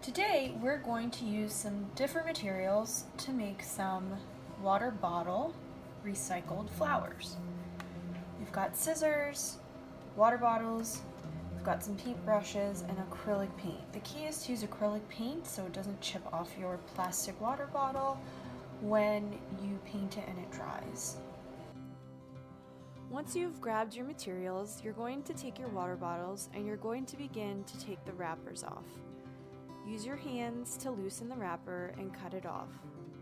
Today we're going to use some different materials to make some water bottle recycled flowers. We've got scissors, water bottles, we've got some paintbrushes, and acrylic paint. The key is to use acrylic paint so it doesn't chip off your plastic water bottle when you paint it and it dries. Once you've grabbed your materials, you're going to take your water bottles and you're going to begin to take the wrappers off. Use your hands to loosen the wrapper and cut it off.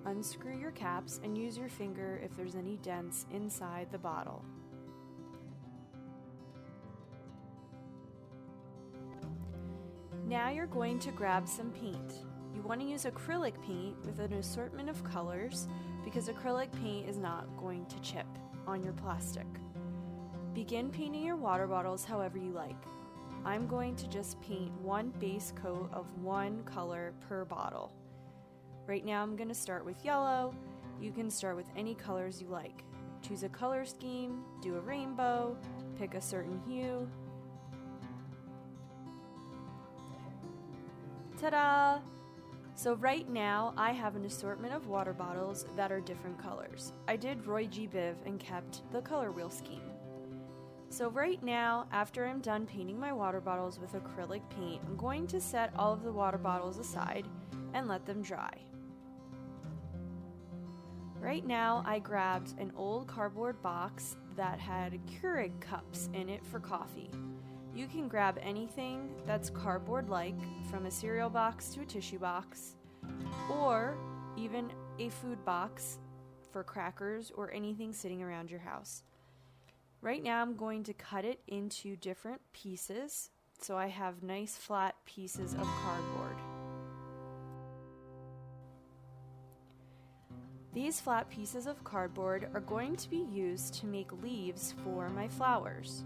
Unscrew your caps and use your finger if there's any dents inside the bottle. Now you're going to grab some paint. You want to use acrylic paint with an assortment of colors because acrylic paint is not going to chip on your plastic. Begin painting your water bottles however you like. I'm going to just paint one base coat of one color per bottle. Right now I'm going to start with yellow. You can start with any colors you like. Choose a color scheme, do a rainbow, pick a certain hue. Ta-da! So right now I have an assortment of water bottles that are different colors. I did Roy G. Biv and kept the color wheel scheme. So right now, after I'm done painting my water bottles with acrylic paint, I'm going to set all of the water bottles aside and let them dry. Right now, I grabbed an old cardboard box that had Keurig cups in it for coffee. You can grab anything that's cardboard-like, from a cereal box to a tissue box, or even a food box for crackers or anything sitting around your house. Right now I'm going to cut it into different pieces so I have nice flat pieces of cardboard. These flat pieces of cardboard are going to be used to make leaves for my flowers.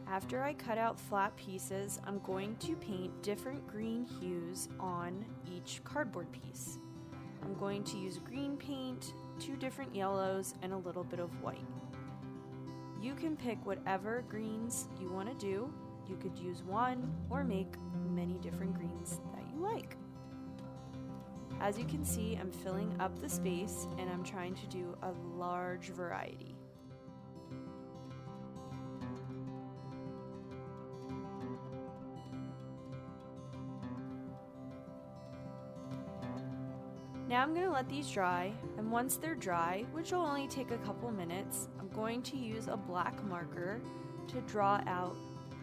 After I cut out flat pieces, I'm going to paint different green hues on each cardboard piece. I'm going to use green paint, 2 different yellows, and a little bit of white. You can pick whatever greens you want to do. You could use one or make many different greens that you like. As you can see, I'm filling up the space and I'm trying to do a large variety. Now I'm going to let these dry, and once they're dry, which will only take a couple minutes, I'm going to use a black marker to draw out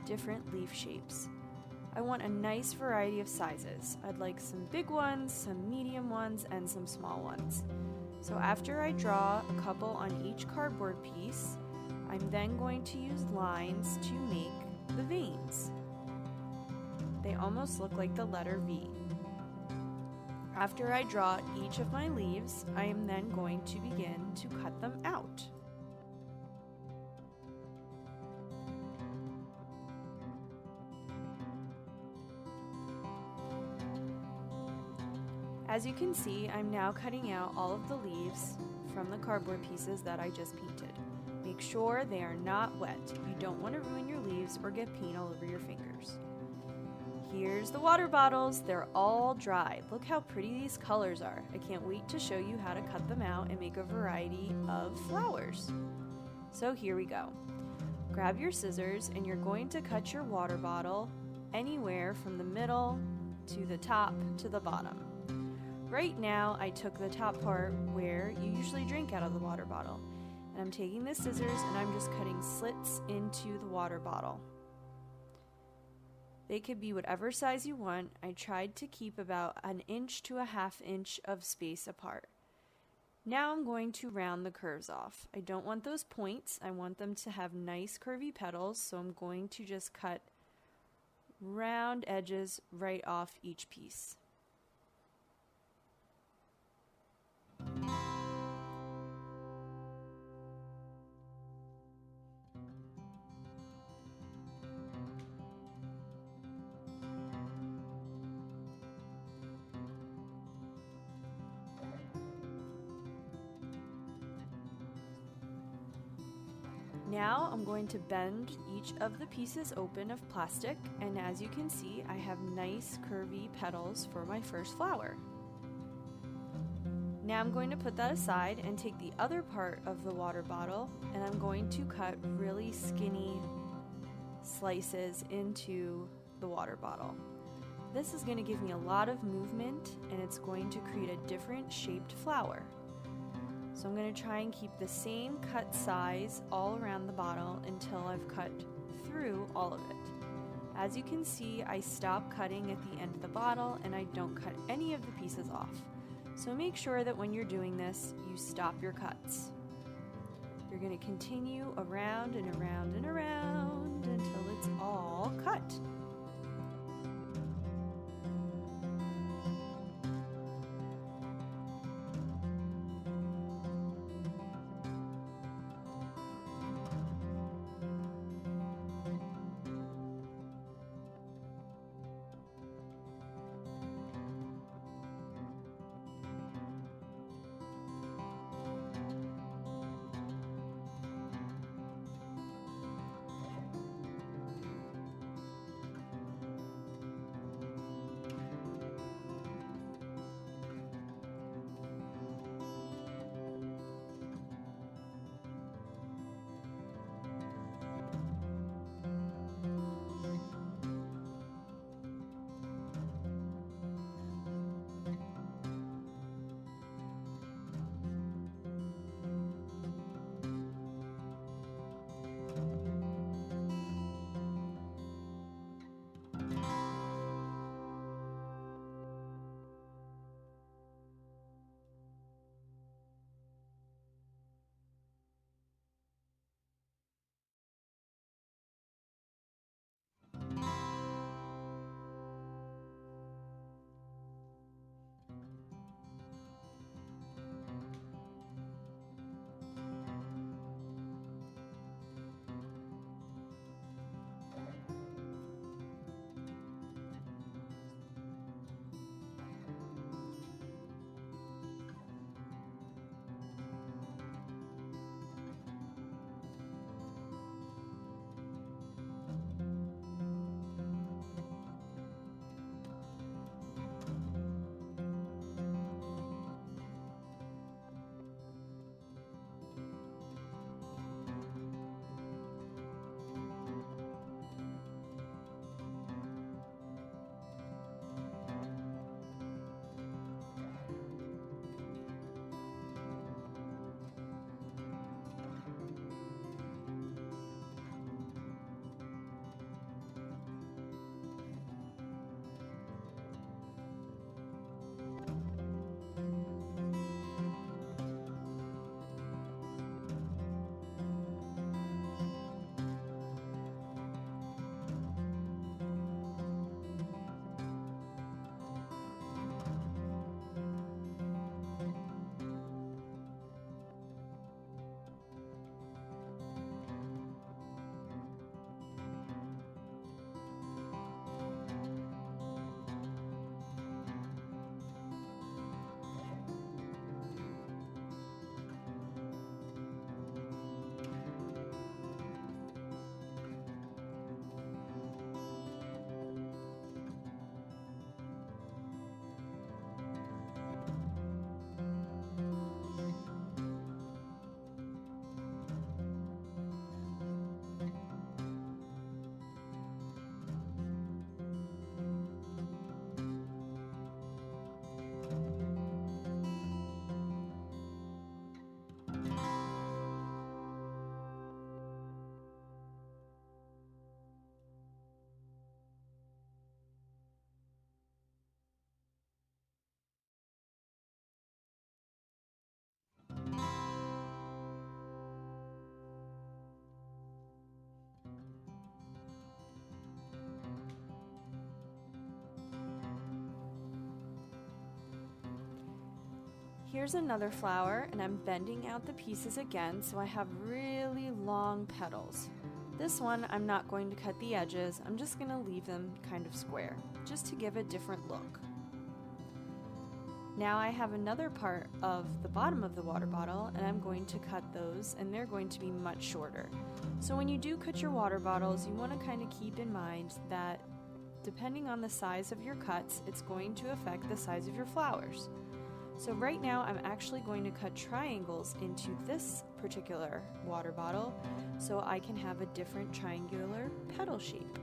different leaf shapes. I want a nice variety of sizes. I'd like some big ones, some medium ones, and some small ones. So after I draw a couple on each cardboard piece, I'm then going to use lines to make the veins. They almost look like the letter V. After I draw each of my leaves, I am then going to begin to cut them out. As you can see, I'm now cutting out all of the leaves from the cardboard pieces that I just painted. Make sure they are not wet. You don't want to ruin your leaves or get paint all over your fingers. Here's the water bottles. They're all dry. Look how pretty these colors are. I can't wait to show you how to cut them out and make a variety of flowers. So here we go. Grab your scissors and you're going to cut your water bottle anywhere from the middle to the top to the bottom. Right now I took the top part where you usually drink out of the water bottle, and I'm taking the scissors and I'm just cutting slits into the water bottle. They could be whatever size you want. I tried to keep about 1 inch to 1/2 inch of space apart. Now I'm going to round the curves off. I don't want those points. I want them to have nice curvy petals, so I'm going to just cut round edges right off each piece. Now I'm going to bend each of the pieces open of plastic, and as you can see, I have nice curvy petals for my first flower. Now I'm going to put that aside and take the other part of the water bottle, and I'm going to cut really skinny slices into the water bottle. This is going to give me a lot of movement, and it's going to create a different shaped flower. So I'm going to try and keep the same cut size all around the bottle until I've cut through all of it. As you can see, I stop cutting at the end of the bottle and I don't cut any of the pieces off. So make sure that when you're doing this, you stop your cuts. You're going to continue around and around and around until it's all cut. Here's another flower, and I'm bending out the pieces again so I have really long petals. This one, I'm not going to cut the edges, I'm just going to leave them kind of square, just to give a different look. Now I have another part of the bottom of the water bottle, and I'm going to cut those, and they're going to be much shorter. So when you do cut your water bottles, you want to kind of keep in mind that depending on the size of your cuts, it's going to affect the size of your flowers. So right now I'm actually going to cut triangles into this particular water bottle so I can have a different triangular petal shape.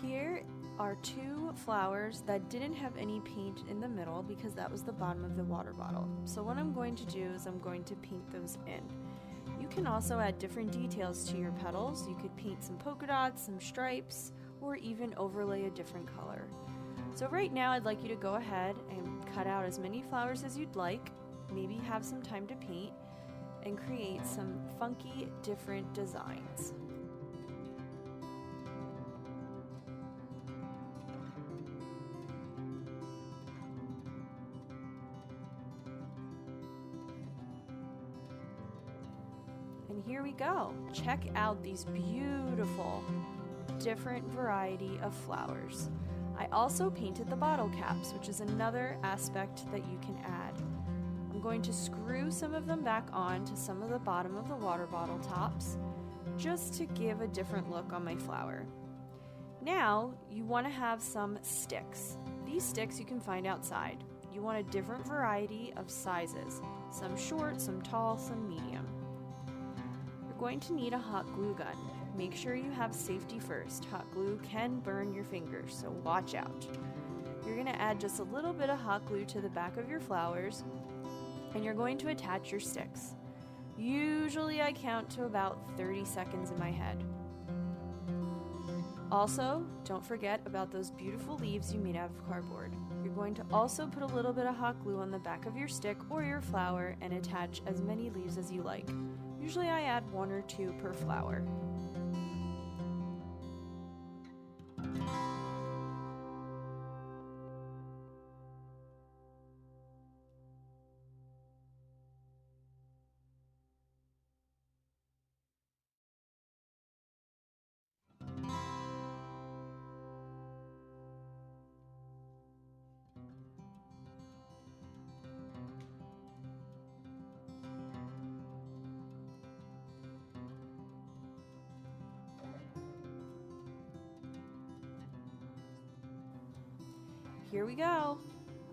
Here are two flowers that didn't have any paint in the middle because that was the bottom of the water bottle. So what I'm going to do is I'm going to paint those in. You can also add different details to your petals. You could paint some polka dots, some stripes, or even overlay a different color. So right now I'd like you to go ahead and cut out as many flowers as you'd like, maybe have some time to paint, and create some funky different designs. And here we go. Check out these beautiful different variety of flowers. I also painted the bottle caps, which is another aspect that you can add. I'm going to screw some of them back on to some of the bottom of the water bottle tops just to give a different look on my flower. Now you want to have some sticks. These sticks you can find outside. You want a different variety of sizes, some short, some tall, some medium. You're going to need a hot glue gun. Make sure you have safety first. Hot glue can burn your fingers, so watch out. You're going to add just a little bit of hot glue to the back of your flowers, and you're going to attach your sticks. Usually I count to about 30 seconds in my head. Also, don't forget about those beautiful leaves you made out of cardboard. You're going to also put a little bit of hot glue on the back of your stick or your flower and attach as many leaves as you like. Usually I add 1 or 2 per flower. Here we go.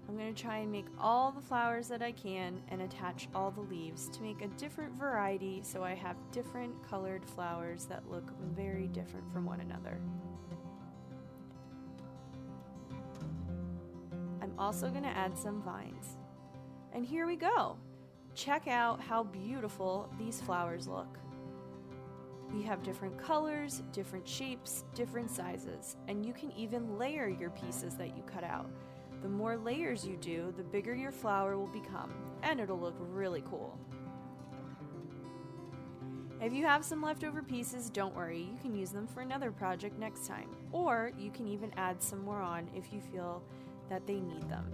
I'm going to try and make all the flowers that I can and attach all the leaves to make a different variety so I have different colored flowers that look very different from one another. I'm also going to add some vines. And here we go. Check out how beautiful these flowers look. We have different colors, different shapes, different sizes, and you can even layer your pieces that you cut out. The more layers you do, the bigger your flower will become, and it'll look really cool. If you have some leftover pieces, don't worry, you can use them for another project next time, or you can even add some more on if you feel that they need them.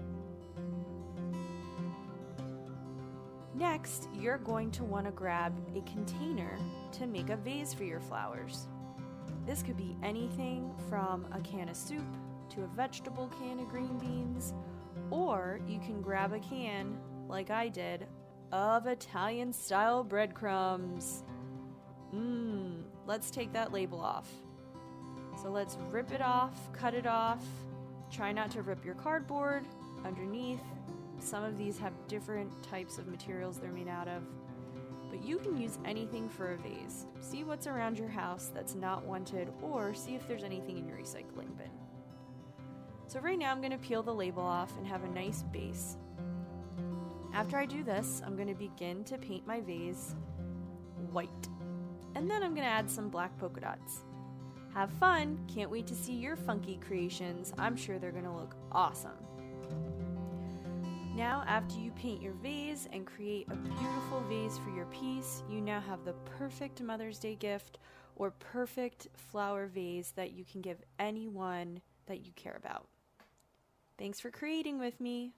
Next, you're going to want to grab a container to make a vase for your flowers. This could be anything from a can of soup to a vegetable can of green beans, or you can grab a can, like I did, of Italian-style breadcrumbs. Let's take that label off. So let's rip it off, cut it off. Try not to rip your cardboard underneath. Some of these have different types of materials they're made out of, but you can use anything for a vase. See what's around your house that's not wanted, or see if there's anything in your recycling bin. So right now I'm going to peel the label off and have a nice base. After I do this, I'm going to begin to paint my vase white. And then I'm going to add some black polka dots. Have fun! Can't wait to see your funky creations. I'm sure they're going to look awesome. Now, after you paint your vase and create a beautiful vase for your piece, you now have the perfect Mother's Day gift or perfect flower vase that you can give anyone that you care about. Thanks for creating with me.